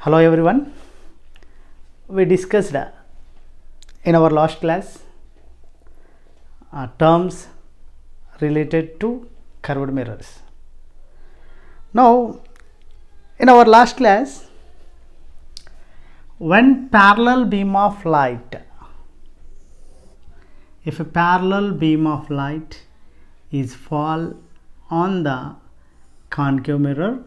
Hello everyone. We discussed in our last class terms related to curved mirrors. Now, in our last class, when parallel beam of light, if a parallel beam of light is fall on the concave mirror,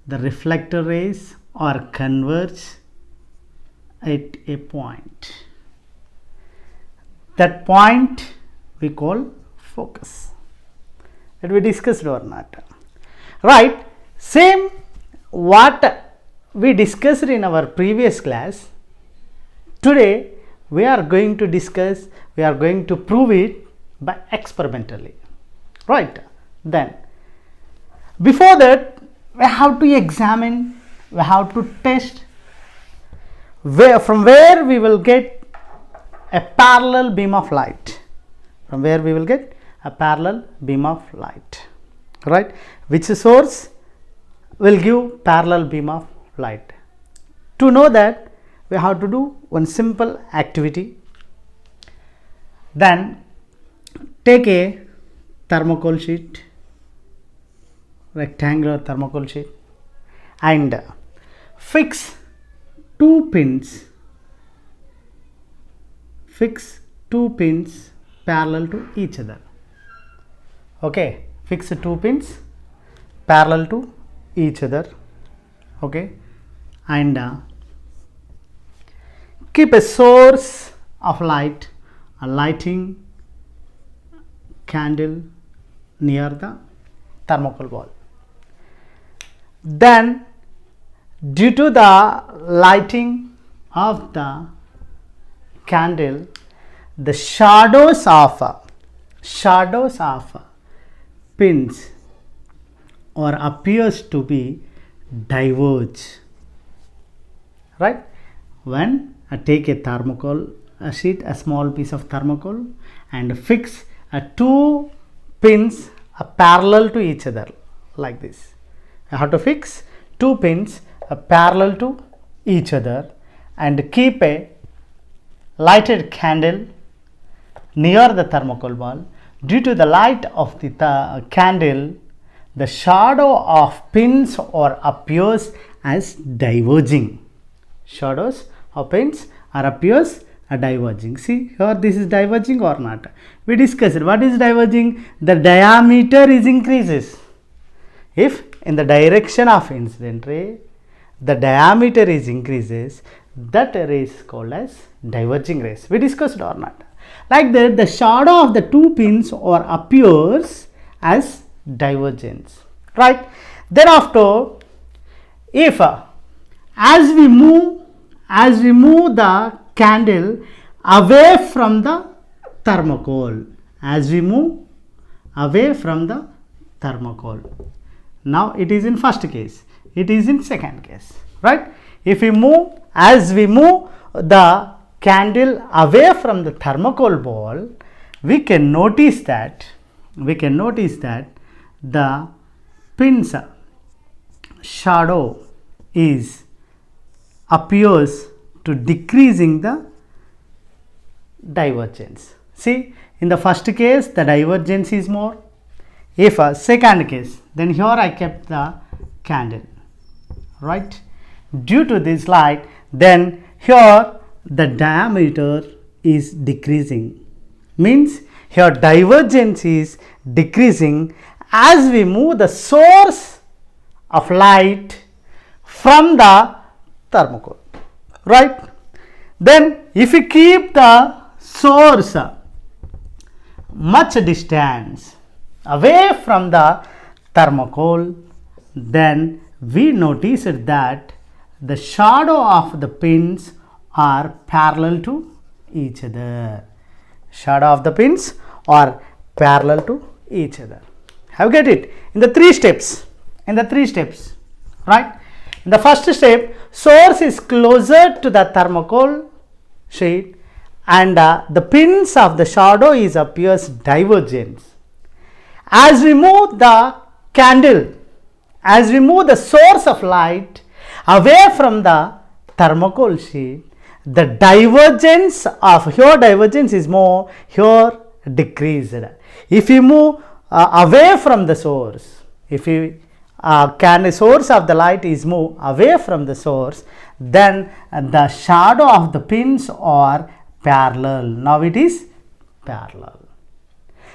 the reflector rays are converge at a point. That point we call focus. That we discussed or not. Right? Same what we discussed in our previous class. Today we are going to discuss, we are going to prove it by experimentally. Right? Then, before that, we have to examine, we have to test from where we will get a parallel beam of light. From where we will get a parallel beam of light. Right? Which source will give parallel beam of light? To know that, we have to do one simple activity. Then take a thermocol sheet, rectangular thermocol sheet, and fix two pins parallel to each other. Okay, fix two pins parallel to each other. Okay, and keep a source of light, a lighting candle near the thermocol wall. Then, due to the lighting of the candle, the shadows of pins or appears to be diverge. Right? When I take a thermocol sheet, a small piece of thermocol, and fix two pins parallel to each other like this. I have to fix two pins parallel to each other and keep a lighted candle near the thermocol wall. Due to the light of the candle, the shadow of pins or appears as diverging. Shadows of pins are appears diverging. See here, this is diverging or not? We discussed what is diverging. The diameter is increases. If in the direction of incident ray, the diameter is increases, that ray is called as diverging rays. We discussed or not? Like that, the shadow of the two pins or appears as divergence. Right? Thereafter, if as we move the candle away from the thermocol, now it is in first case, it is in second case. Right? If we move, as we move the candle away from the thermocol ball, we can notice that the pins shadow appears to decreasing the divergence. See, in the first case the divergence is more. If second case, then here I kept the candle. Right? Due to this light, then here the diameter is decreasing. Means here divergence is decreasing as we move the source of light from the thermocol. Right? Then if we keep the source much distance away from the thermocol, then we notice that the shadow of the pins are parallel to each other. Shadow of the pins are parallel to each other. Have you get it? In the three steps. Right? In the first step, source is closer to the thermocol sheet and the pins of the shadow is appears divergence. As we move the candle, as we move the source of light away from the thermocol sheet, the divergence of here divergence is more, here decreased. If you move away from the source, if you can the source of the light is move away from the source, then the shadow of the pins are parallel. Now it is parallel.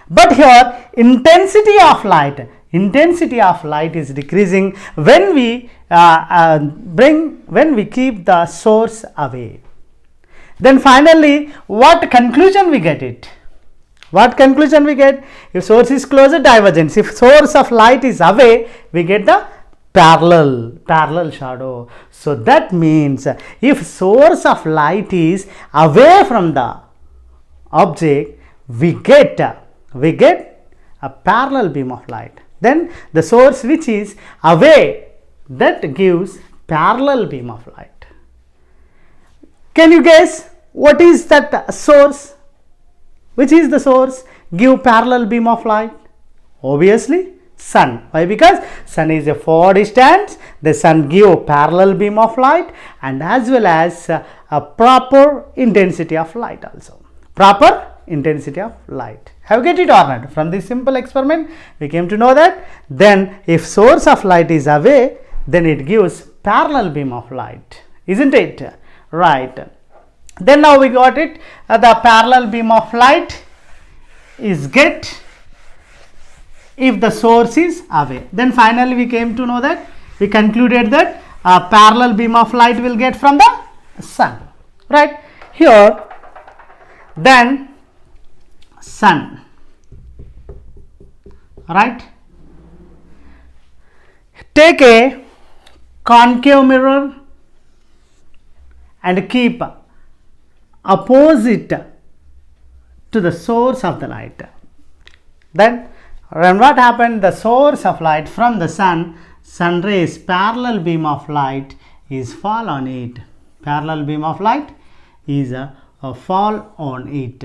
But here intensity of light is decreasing when we keep the source away. Then finally, what conclusion we get it? What conclusion we get? If source is closer, divergence. If source of light is away, we get the parallel shadow. So that means if source of light is away from the object, we get a parallel beam of light. Then the source which is away, that gives parallel beam of light. Can you guess what is that source? Which is the source give parallel beam of light? Obviously sun. Why? Because sun is a far distance, the sun give parallel beam of light, and as well as a proper intensity of light also. Proper intensity of light. Have you get it or not? From this simple experiment we came to know that then if source of light is away, then it gives parallel beam of light, isn't it? Right. Then now we got it, the parallel beam of light is get if the source is away. Then finally we came to know that, we concluded that a parallel beam of light will get from the sun, right? Here then sun, right? Take a concave mirror and keep opposite to the source of the light. Then what happened? The source of light from the sun rays, parallel beam of light is fall on it. Parallel beam of light is a fall on it.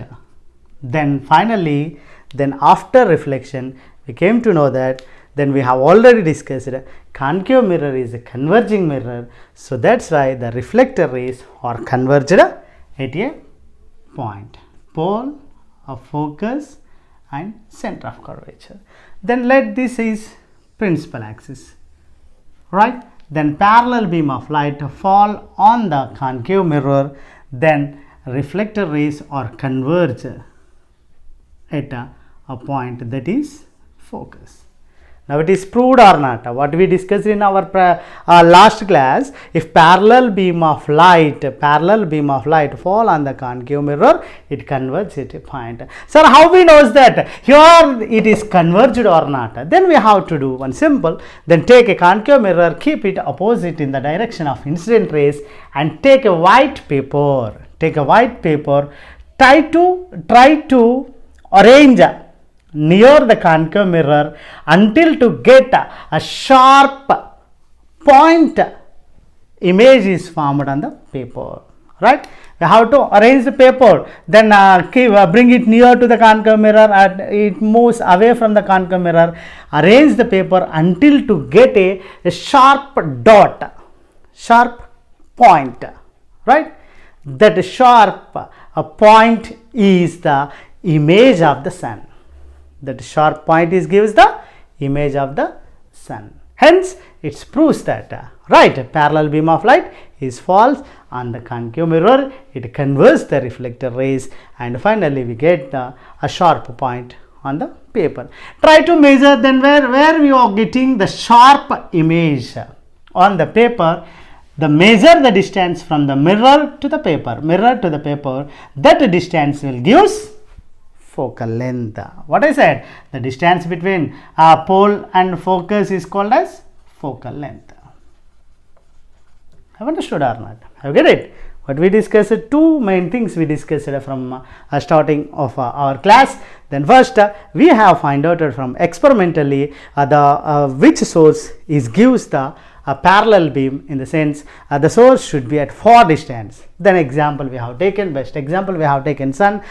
Then finally, then after reflection, we came to know that, then we have already discussed concave mirror is a converging mirror. So that's why the reflector rays are converged at a point, pole of focus and center of curvature. Then let this is principal axis, right? Then parallel beam of light fall on the concave mirror, then reflector rays are converged at a point, that is focus. Now it is proved or not? What we discussed in our last class, if parallel beam of light fall on the concave mirror, it converges at a point. Sir, how we knows that here it is converged or not? Then we have to do one simple, then take a concave mirror, keep it opposite in the direction of incident rays, and take a white paper, try to arrange near the concave mirror until to get a sharp point image is formed on the paper, right? We have to arrange the paper, then bring it near to the concave mirror and it moves away from the concave mirror. Arrange the paper until to get a sharp dot, sharp point, right? That sharp point is the image of the sun. That sharp point is gives the image of the sun. Hence, it proves that right, parallel beam of light is falls on the concave mirror. It converts the reflector rays, and finally we get a sharp point on the paper. Try to measure then where we are getting the sharp image on the paper. The measure the distance from the mirror to the paper, that distance will gives focal length. What I said, the distance between pole and focus is called as focal length. Have understood or not? Have you get it? What we discussed, two main things we discussed from starting of our class. Then first we have find out from experimentally the which source is gives the parallel beam, in the sense the source should be at far distance. Then example we have taken, best example we have taken sun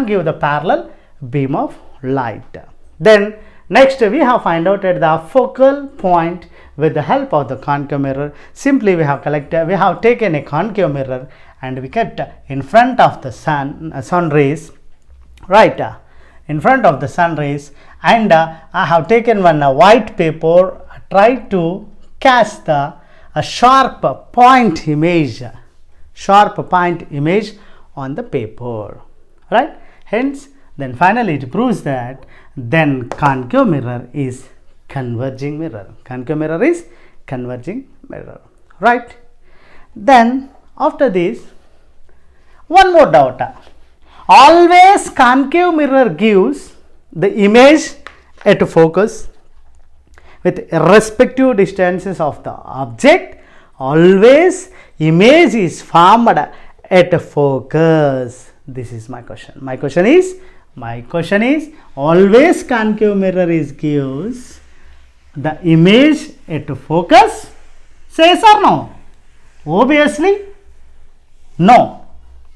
give the parallel beam of light. Then Next, we have find out at the focal point with the help of the concave mirror. Simply we have taken a concave mirror and we kept in front of the sun rays, right, in front of the sun rays, and I have taken one white paper, tried to cast the sharp point image on the paper, right. Hence, then finally it proves that then concave mirror is converging mirror. Concave mirror is converging mirror, right. Then after this, one more doubt. Always concave mirror gives the image at focus with respective distances of the object. Always image is formed at focus. This is my question. My question is always concave mirror is gives the image at focus. Say yes or no? Obviously no.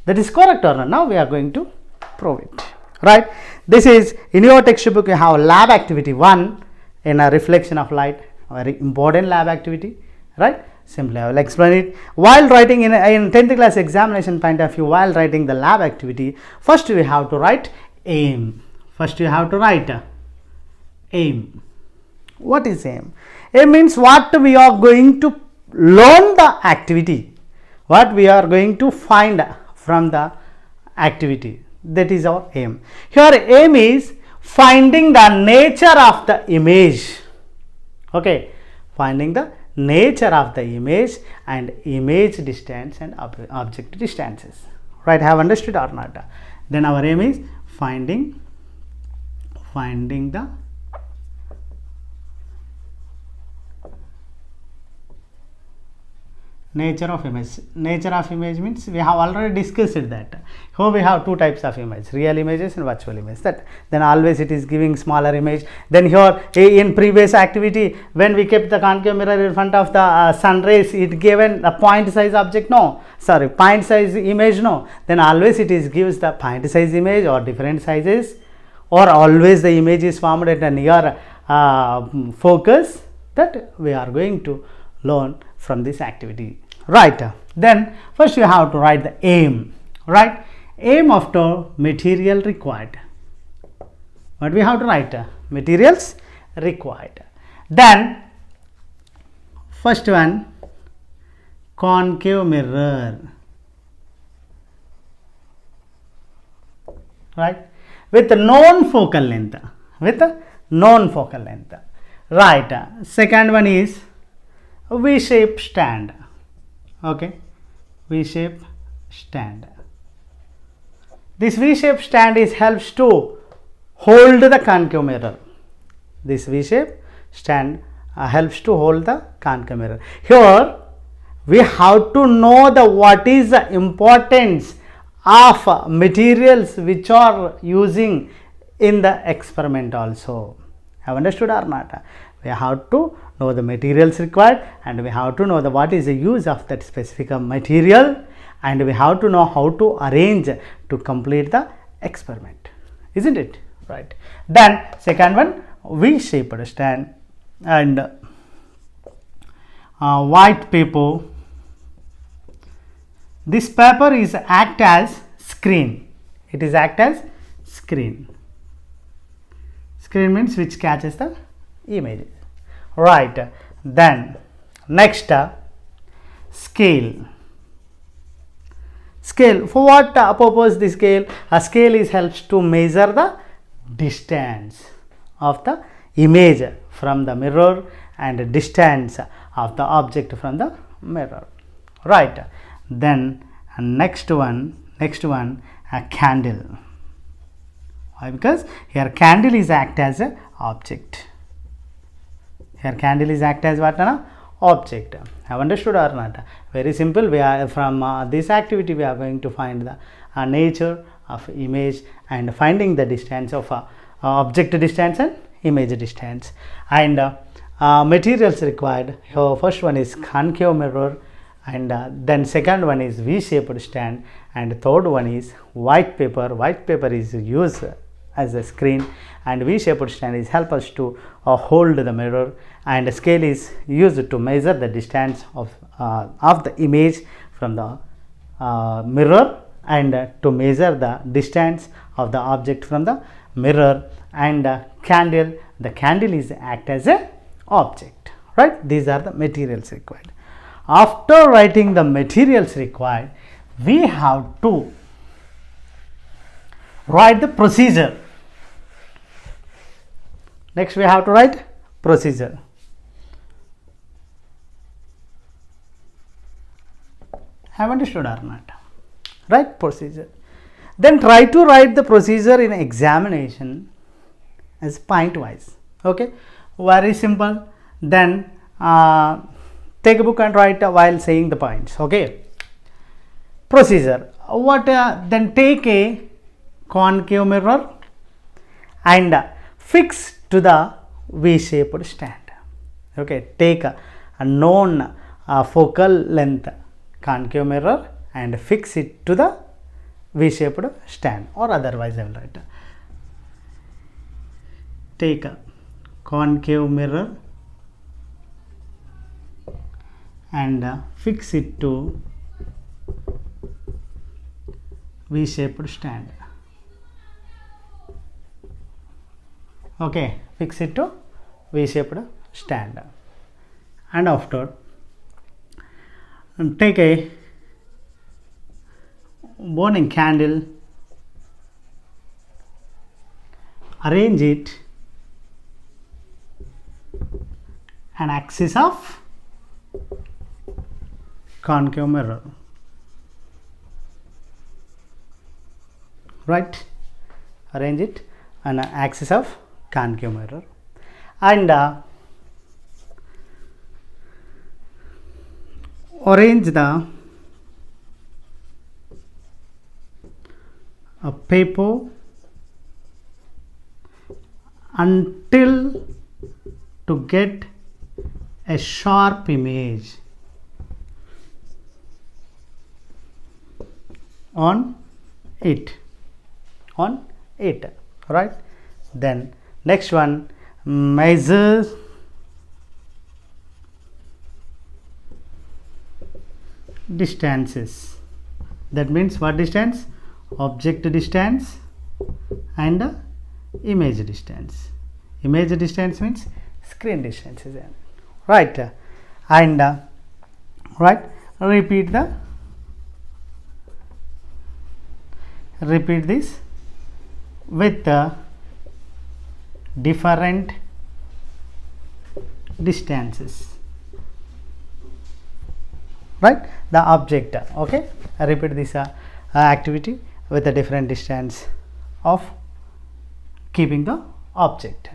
That is correct or not? Now we are going to prove it, right. This is in your textbook. You have lab activity 1 in a reflection of light, a very important lab activity, right. Simply I will explain it. While writing in 10th class examination point of view, while writing the lab activity, first we have to write aim. First you have to write aim. What is aim? Aim means what we are going to learn the activity, what we are going to find from the activity. That is our aim. Here aim is finding the nature of the image. Okay, finding the nature of the image and image distance and object distances. Right, have understood or not? Then our aim is finding the nature of image. Nature of image means we have already discussed that. Here we have two types of image, real images and virtual image. That then always it is giving smaller image. Then here in previous activity, when we kept the concave mirror in front of the sun rays, it given a point size object, no, sorry, point size image, no. Then always it is gives the point size image or different sizes, or always the image is formed at a near focus. That we are going to learn from this activity, right. Then first you have to write the aim, right. Aim after material required. What we have to write? Materials required. Then first one, concave mirror, right, with known focal length, right. Second one is V-shape stand. Okay, V-shape stand. This V-shape stand is helps to hold the concave mirror. This V-shape stand helps to hold the concave mirror. Here we have to know the what is the importance of materials which are using in the experiment also. Have understood or not? We have to know the materials required, and we have to know the what is the use of that specific material, and we have to know how to arrange to complete the experiment, isn't it? Right. Then second one, V-shaped stand and white paper. This paper is act as screen. It is act as screen. Screen means which catches the image, right. Then next, scale. Scale, for what purpose the scale? A scale is helps to measure the distance of the image from the mirror and distance of the object from the mirror, right. Then next one, a candle. Why? Because here candle is act as a object. Here candle is act as what? Object. Have understood or not? Very simple. We are from this activity we are going to find the nature of image and finding the distance of object distance and image distance, and materials required. Here first one is concave mirror, and then second one is V-shaped stand, and third one is white paper. White paper is used as a screen, and V-shaped stand is help us to hold the mirror, and scale is used to measure the distance of the image from the mirror, and to measure the distance of the object from the mirror. And candle, the candle is act as a object, right? These are the materials required. After writing the materials required, we have to write the procedure. Next we have to write procedure. Have understood or not? Right? Procedure. Then try to write the procedure in examination as point wise. Okay, very simple. Then take a book and write while saying the points. Okay, procedure. What? Then take a concave mirror and fix to the V-shaped stand. Okay, take a known focal length concave mirror and fix it to the V-shaped stand, or otherwise I will write. Take a concave mirror and fix it to V-shaped stand. Okay, fix it to V-shaped stand. And after, take a burning candle, arrange it an axis of concave mirror, right? Arrange it an axis of concave mirror, and arrange the paper until to get a sharp image on it, right? Then next one, measure distances. That means what distance? Object distance and image distance. Image distance means screen distance, right? And right, repeat this with different distances, right? The object. Okay, repeat this activity with a different distance of keeping the object,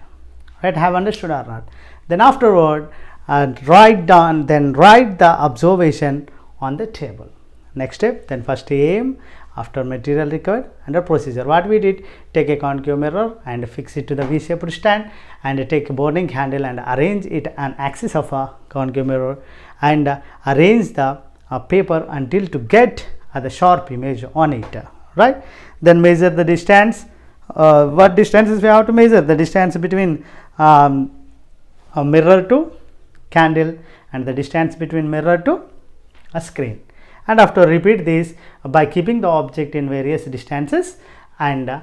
right? Have understood or not? Then afterward, write the observation on the table. Next step, then first aim, after material required, under procedure. What we did, take a concave mirror and fix it to the V-shaped stand, and take a burning candle and arrange it an axis of a concave mirror, and arrange the paper until to get the sharp image on it, right? Then measure the distance. What distances we have to measure? The distance between a mirror to candle and the distance between mirror to a screen. And after repeat this by keeping the object in various distances, and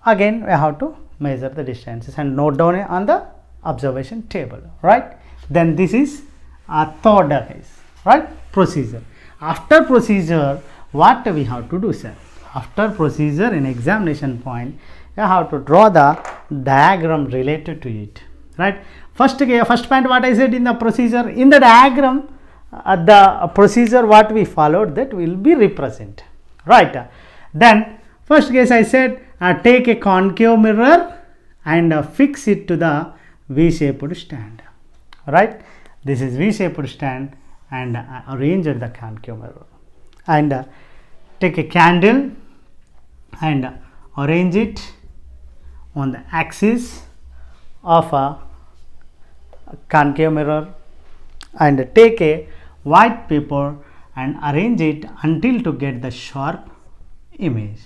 again we have to measure the distances and note down on the observation table, right? Then this is a third case, right? Procedure. After procedure, what we have to do, sir? After procedure, in examination point, you have to draw the diagram related to it, right? First point what I said in the procedure, in the diagram, the procedure what we followed, that will be represent, right? Then first case I said, take a concave mirror and fix it to the V-shaped stand, right? This is V-shaped stand, and arrange the concave mirror, and take a candle and arrange it on the axis of a concave mirror, and take a white paper and arrange it until to get the sharp image.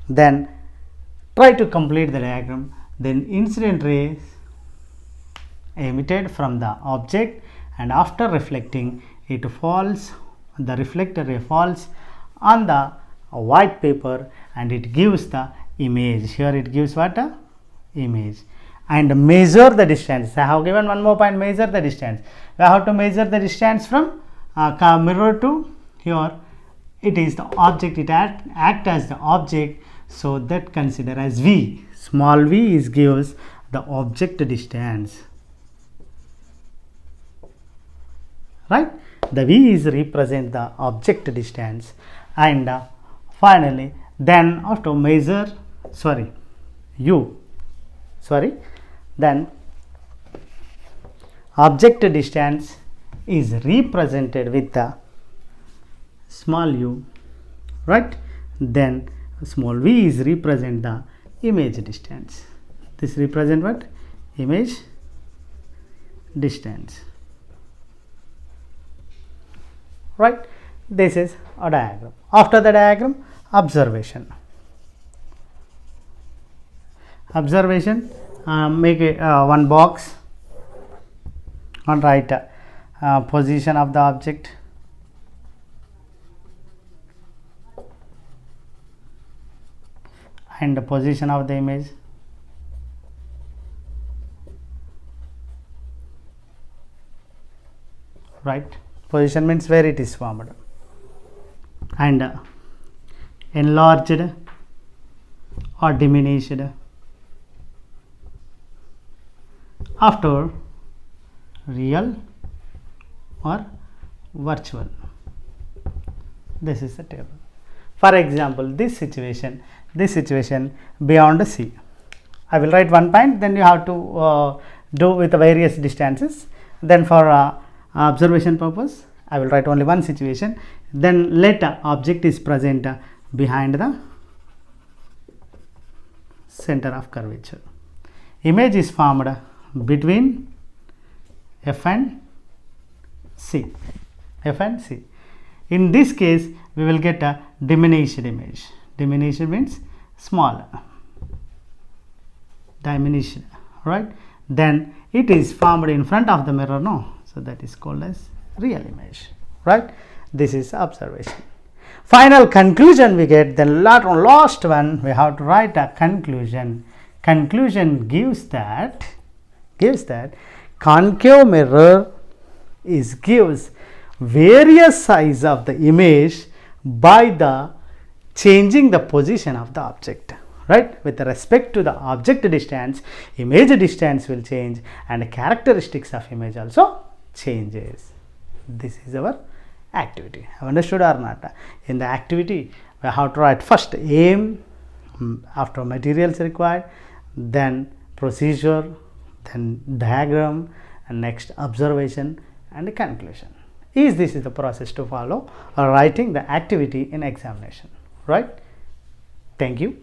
Then Try to complete the diagram. Then incident rays emitted from the object, and after reflecting it falls, the reflected ray falls on the white paper and it gives the image. Here it gives what? A image. And measure the distance. I have given one more point, measure the distance. We have to measure the distance from mirror to here. It is the object, it act as the object, so that consider as V. Small v is gives the object distance, right? The v is represent the object distance. And finally, then after measure, then object distance is represented with the small u, right? Then small v is represent the image distance. This represent what? Image distance, right? This is a diagram. After the diagram, observation. Make one box and write position of the object, and the position of the image, right? Position means where it is formed, and enlarged or diminished after real or virtual. This is the table. For example, this situation beyond C. I will write one point, then you have to do with the various distances. Then for observation purpose, I will write only one situation. Then let object is present behind the center of curvature. Image is formed between F and C. In this case, we will get a diminished image. Diminished means smaller, diminished, right? Then it is formed in front of the mirror, no? So that is called as real image, right? This is observation. Final conclusion we get. The last one we have to write a conclusion. Conclusion gives that concave mirror gives various size of the image by the changing the position of the object, right? With respect to the object distance, image distance will change and characteristics of image also changes. This is our activity. Have understood or not? In the activity, we have to write first aim, after materials required, then procedure, then diagram, and next observation and conclusion. This is the process to follow or writing the activity in examination, right? Thank you.